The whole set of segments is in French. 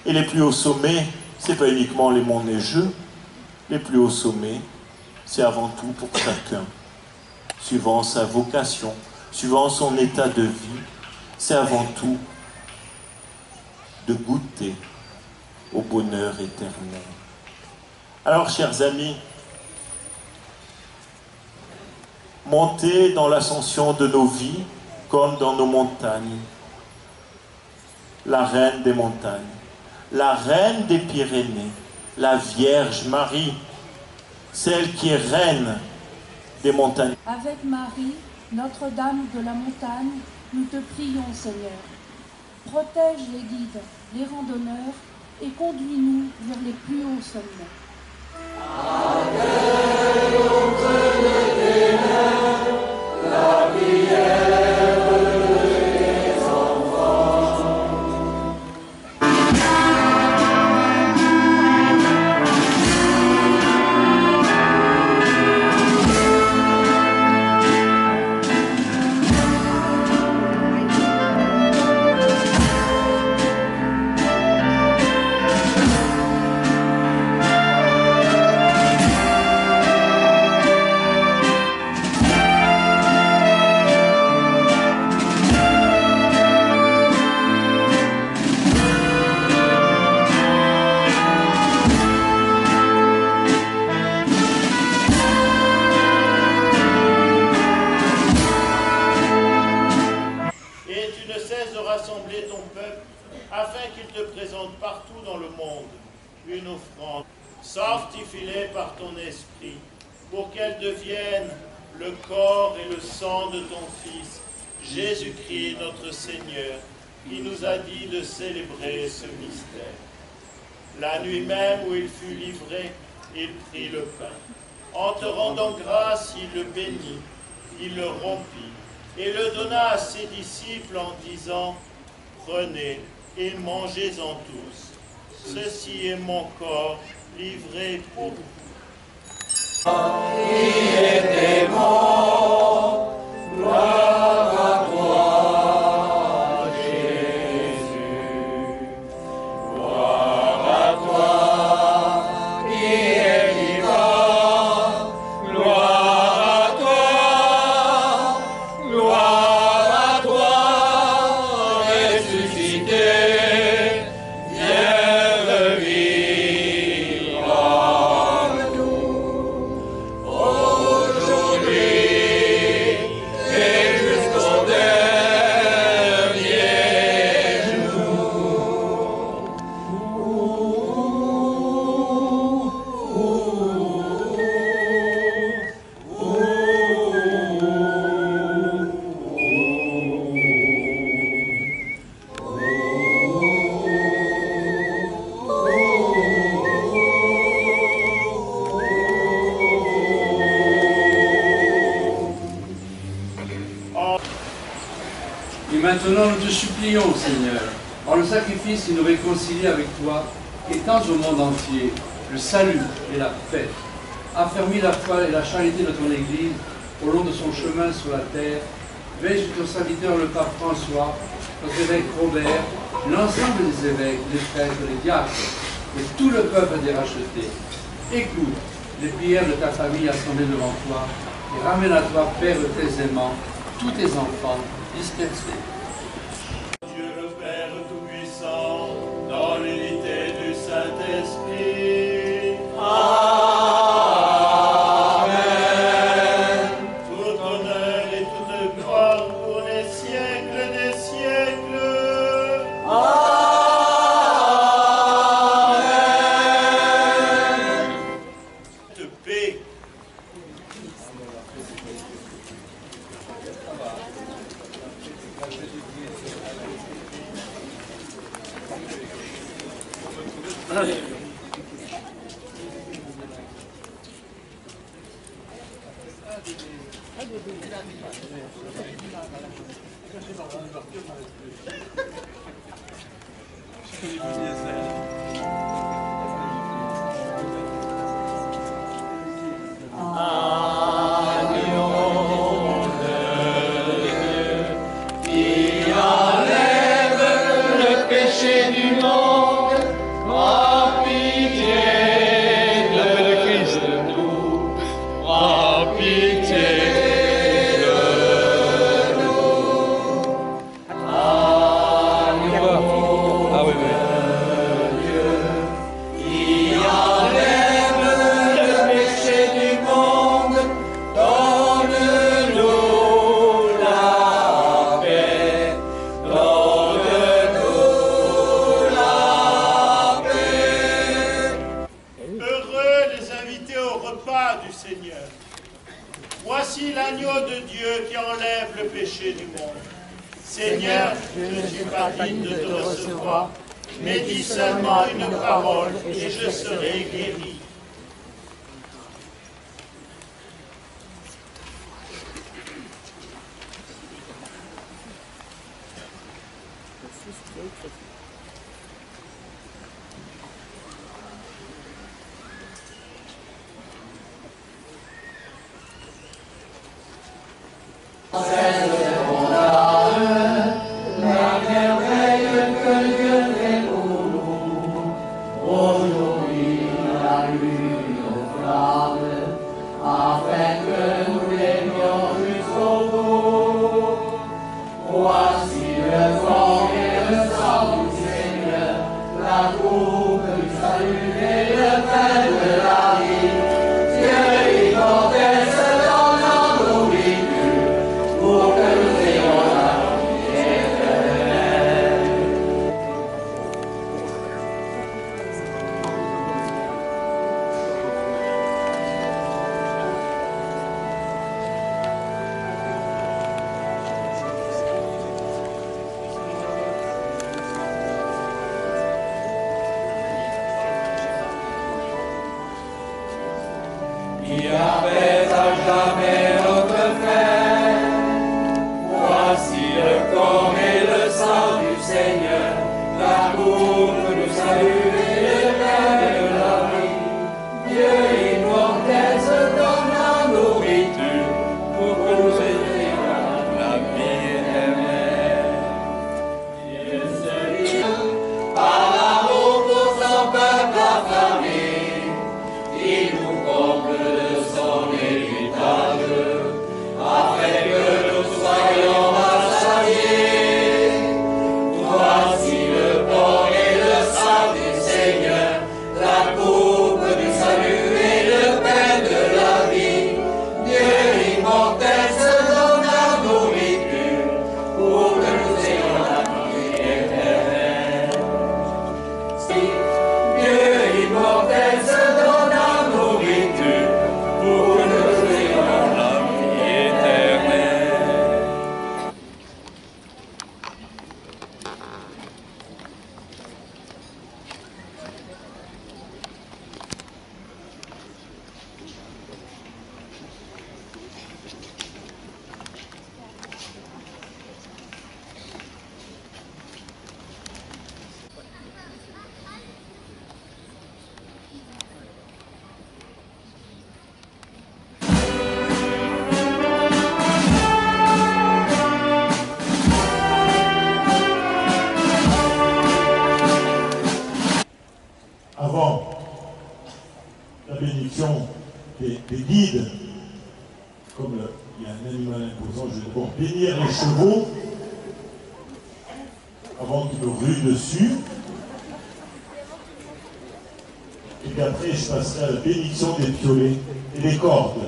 Et les plus hauts sommets, ce n'est pas uniquement les monts neigeux. Les plus hauts sommets, c'est avant tout pour chacun, suivant sa vocation, suivant son état de vie, c'est avant tout de goûter au bonheur éternel. Alors, chers amis, montez dans l'ascension de nos vies comme dans nos montagnes. La reine des montagnes, la reine des Pyrénées, la Vierge Marie, celle qui est reine des montagnes. Avec Marie, Notre-Dame de la montagne, nous te prions, Seigneur. Protège les guides, les randonneurs et conduis-nous vers les plus hauts sommets. La prière des enfants. Afin qu'il te présente partout dans le monde une offrande sanctifiée par ton esprit, pour qu'elle devienne le corps et le sang de ton Fils, Jésus-Christ notre Seigneur, qui nous a dit de célébrer ce mystère. La nuit même où il fut livré, il prit le pain. En te rendant grâce, il le bénit, il le rompit, et le donna à ses disciples en disant, « Prenez et mangez-en tous. Ceci est mon corps livré pour vous. » Il était mort, gloire à toi, Jésus. Gloire à toi, qui es vivant. Gloire à toi, gloire à toi, ressuscité. Et maintenant nous te supplions, Seigneur, en le sacrifice qui nous réconcilie avec toi, étends au monde entier le salut et la paix. Affermis la foi et la charité de ton Église au long de son chemin sur la terre. Veille sur ton serviteur le pape François, notre évêque Robert, l'ensemble des évêques, des prêtres, des diacres, et tout le peuple des rachetés. Écoute les prières de ta famille assemblée devant toi, et ramène à toi, Père, tes aimants, tous tes enfants dispersés. Dieu le Père Tout-Puissant, dans l'unité du Saint-Esprit. Amen. Tout honneur et toute gloire pour les siècles des siècles. Amen. De paix. Qui enlève le péché du monde. l'agneau de Dieu qui enlève le péché du monde. Seigneur, je ne suis pas digne de te recevoir, mais dis seulement une parole et je serai guéri. Qui avait à jamais notre frère. Voici le corps et le sang du Seigneur, la coupe nous salue et le pain de la vie. Dieu immortel se donne la nourriture pour que nous ayons la vie éternelle. Dieu se livre par l'amour pour son peuple affamé. Il nous comble de son héritage, afin que nous soyons rassasiés. Voici le corps et le sang du Seigneur, la coupe du salut et le pain de la vie. Dieu immortel se donne la nourriture pour que nous ayons la vie éternelle. Dieu immortel se donne la nourriture pour que nous ayons la vie éternelle. Avant la bénédiction des guides, comme il y a un animal imposant, je vais d'abord bénir les chevaux avant qu'ils me ruent dessus. Et puis après, je passerai à la bénédiction des piolets et des cordes.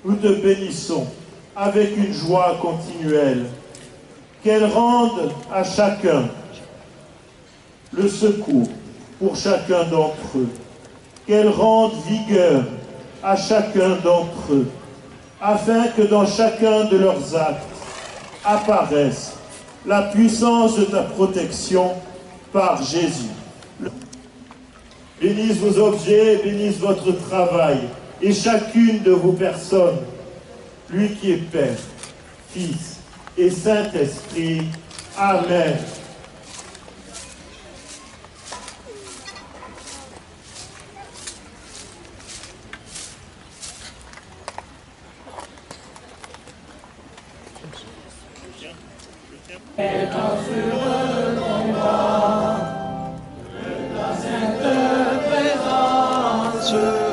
Nous te bénissons avec une joie continuelle, qu'elle rende à chacun le secours pour chacun d'entre eux, qu'elle rende vigueur à chacun d'entre eux, afin que dans chacun de leurs actes apparaisse la puissance de ta protection par Jésus. Bénisse vos objets, bénisse votre travail, et chacune de vos personnes, lui qui est Père, Fils et Saint-Esprit. Amen. Et dans sur le combat, le Saint ceux